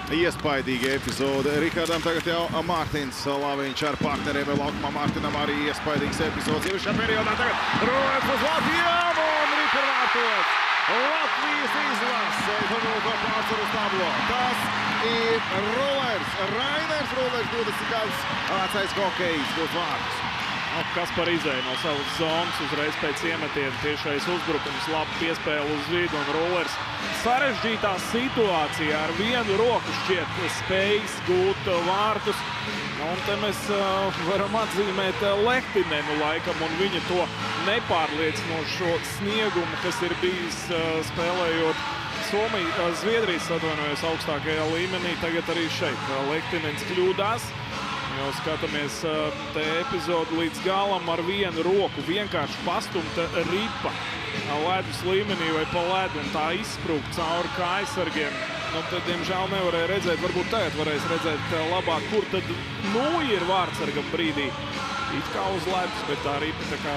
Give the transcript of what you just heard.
Iespaidīga epizode. Rihardam tagad jau Mārtiņš Laviņš ar partneriem laukumā. Mārtiņam arī iespaidīgs epizodes. Ievišā periodā tagad Rulers uz Latvijām un Rikarvārtos. Latvijas izlase panūko pārsvaru uz tablo. Tas ir Rulers. Rainers Rulers, 20 gadus vecais hokejs, dos vārdus. Kaspar izēja no savas zonas uzreiz pēc iemetiena, tiešais uzbrukums, labi piespēle uz vidu un Rulers sarežģītā situācijā ar vienu roku šķiet spējis gūt vārtus. Un te mēs varam atzīmēt Lehtinenu laikam un viņa to nepārliecinošo sniegumu, kas ir bijis spēlējot Zviedrijas atvainojas augstākajā līmenī. Tagad arī šeit Lehtinens kļūdās. Jau skatāmies te epizodu līdz galam ar vienu roku. Vienkārši pastumta ripa ledus līmenī vai pa ledu un tā izsprūgt cauri kājsargiem. Nu, tad, diemžēl, nevarēja redzēt, varbūt tagad varēs redzēt labāk, kur tad ir vārdsargam brīdī. It kā uz ledus, bet tā ripa tā kā